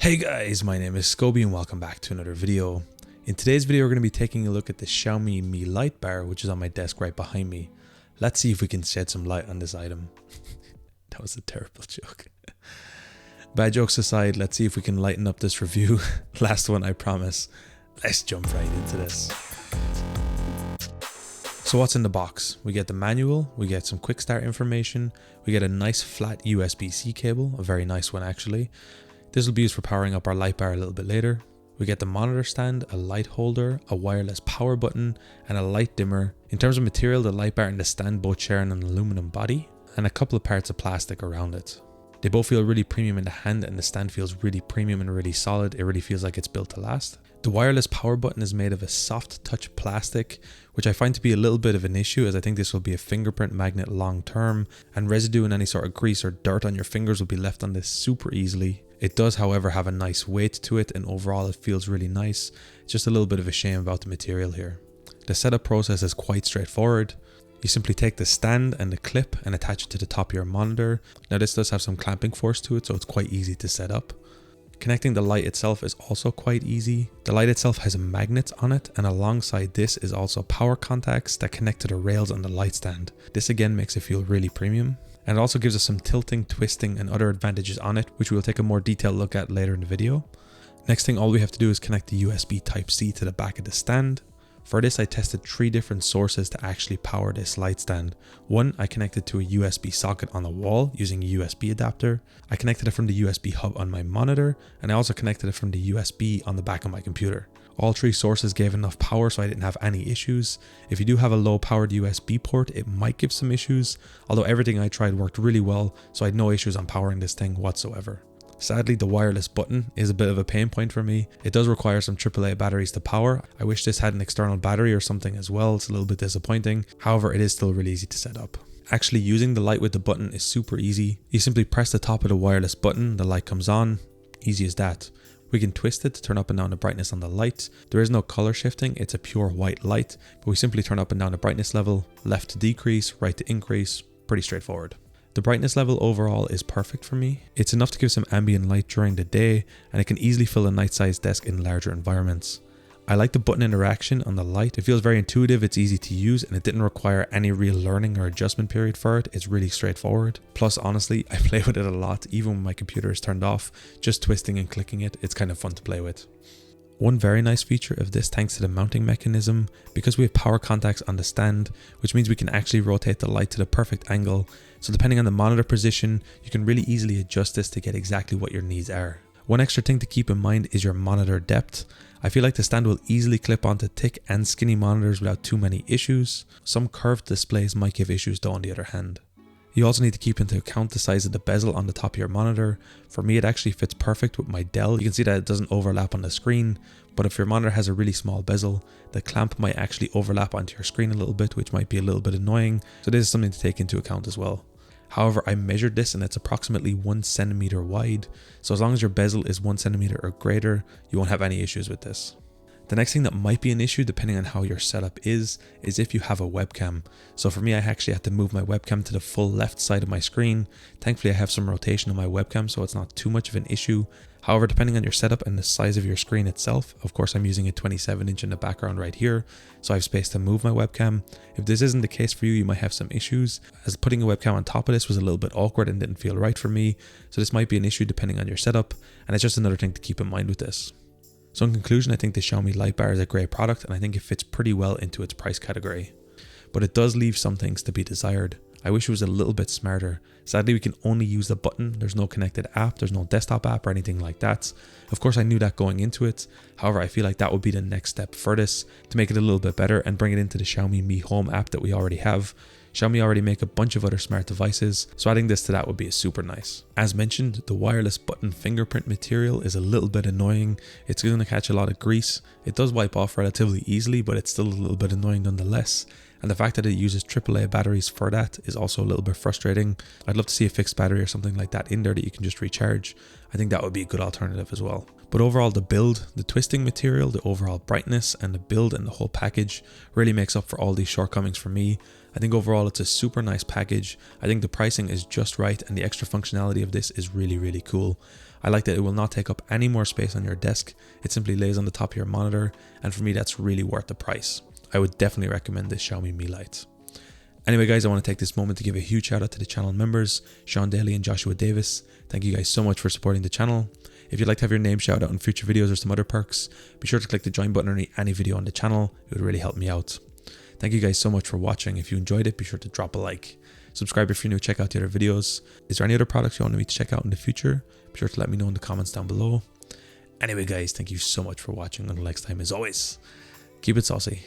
Hey guys, my name is Scoby and welcome back to another video. In today's video we're going to be taking a look at the Xiaomi Mi light bar, which is on my desk right behind me. Let's see if we can shed some light on this item. That was a terrible joke. Bad jokes aside, let's see if we can lighten up this review. Last one, I promise. Let's jump right into this. So what's in the box? We get the manual, we get some quick start information, we get a nice flat USB-C cable, a very nice one actually. This will be used for powering up our light bar a little bit later. We get the monitor stand, a light holder, a wireless power button, and a light dimmer. In terms of material, the light bar and the stand both share an aluminum body, and a couple of parts of plastic around it. They both feel really premium in the hand, and the stand feels really premium and really solid. It really feels like it's built to last. The wireless power button is made of a soft touch plastic, which I find to be a little bit of an issue, as I think this will be a fingerprint magnet long term, and residue and any sort of grease or dirt on your fingers will be left on this super easily. It does, however, have a nice weight to it, and overall it feels really nice. It's just a little bit of a shame about the material here. The setup process is quite straightforward. You simply take the stand and the clip and attach it to the top of your monitor. Now this does have some clamping force to it, so it's quite easy to set up. Connecting the light itself is also quite easy. The light itself has a magnet on it, and alongside this is also power contacts that connect to the rails on the light stand. This again makes it feel really premium. And it also gives us some tilting, twisting and other advantages on it, which we will take a more detailed look at later in the video. Next thing, all we have to do is connect the USB Type-C to the back of the stand. For this, I tested 3 different sources to actually power this light stand. One, I connected to a USB socket on the wall using a USB adapter. I connected it from the USB hub on my monitor, and I also connected it from the USB on the back of my computer. All 3 sources gave enough power, so I didn't have any issues. If you do have a low powered USB port, it might give some issues, although everything I tried worked really well, so I had no issues on powering this thing whatsoever. Sadly, the wireless button is a bit of a pain point for me. It does require some AAA batteries to power. I wish this had an external battery or something as well. It's a little bit disappointing. However, it is still really easy to set up. Actually using the light with the button is super easy. You simply press the top of the wireless button, the light comes on. Easy as that. We can twist it to turn up and down the brightness on the light. There is no color shifting, it's a pure white light, but we simply turn up and down the brightness level, left to decrease, right to increase, pretty straightforward. The brightness level overall is perfect for me. It's enough to give some ambient light during the day, and it can easily fill a night-sized desk in larger environments. I like the button interaction on the light. It feels very intuitive, it's easy to use, and it didn't require any real learning or adjustment period for it. It's really straightforward. Plus, honestly, I play with it a lot, even when my computer is turned off. Just twisting and clicking it, it's kind of fun to play with. One very nice feature of this, thanks to the mounting mechanism, because we have power contacts on the stand, which means we can actually rotate the light to the perfect angle. So depending on the monitor position, you can really easily adjust this to get exactly what your needs are. One extra thing to keep in mind is your monitor depth. I feel like the stand will easily clip onto thick and skinny monitors without too many issues. Some curved displays might give issues though on the other hand. You also need to keep into account the size of the bezel on the top of your monitor. For me, it actually fits perfect with my Dell. You can see that it doesn't overlap on the screen, but if your monitor has a really small bezel, the clamp might actually overlap onto your screen a little bit, which might be a little bit annoying. So this is something to take into account as well. However, I measured this and it's approximately 1 centimeter wide. So as long as your bezel is 1 centimeter or greater, you won't have any issues with this. The next thing that might be an issue, depending on how your setup is if you have a webcam. So for me, I actually had to move my webcam to the full left side of my screen. Thankfully, I have some rotation on my webcam, so it's not too much of an issue. However, depending on your setup and the size of your screen itself, of course, I'm using a 27-inch in the background right here, so I have space to move my webcam. If this isn't the case for you, you might have some issues, as putting a webcam on top of this was a little bit awkward and didn't feel right for me. So this might be an issue depending on your setup, and it's just another thing to keep in mind with this. So in conclusion, I think the Xiaomi light bar is a great product, and I think it fits pretty well into its price category. But it does leave some things to be desired. I wish it was a little bit smarter. Sadly, we can only use the button. There's no connected app, there's no desktop app or anything like that. Of course, I knew that going into it. However, I feel like that would be the next step for this, to make it a little bit better and bring it into the Xiaomi Mi Home app that we already have. Xiaomi already make a bunch of other smart devices, so adding this to that would be super nice. As mentioned, the wireless button fingerprint material is a little bit annoying. It's going to catch a lot of grease. It does wipe off relatively easily, but it's still a little bit annoying nonetheless. And the fact that it uses AAA batteries for that is also a little bit frustrating. I'd love to see a fixed battery or something like that in there that you can just recharge. I think that would be a good alternative as well. But overall, the build, the twisting material, the overall brightness, and the build and the whole package really makes up for all these shortcomings for me. I think overall it's a super nice package. I think the pricing is just right, and the extra functionality of this is really, really cool. I like that it will not take up any more space on your desk. It simply lays on the top of your monitor, and for me that's really worth the price. I would definitely recommend this Xiaomi Mi Light. Anyway guys, I want to take this moment to give a huge shout out to the channel members, Sean Daly and Joshua Davis. Thank you guys so much for supporting the channel. If you'd like to have your name shouted out in future videos or some other perks, be sure to click the join button underneath any video on the channel. It would really help me out. Thank you guys so much for watching. If you enjoyed it, be sure to drop a like. Subscribe if you're new, check out the other videos. Is there any other products you want me to check out in the future? Be sure to let me know in the comments down below. Anyway guys, thank you so much for watching. Until next time, as always, keep it saucy.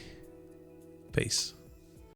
Peace.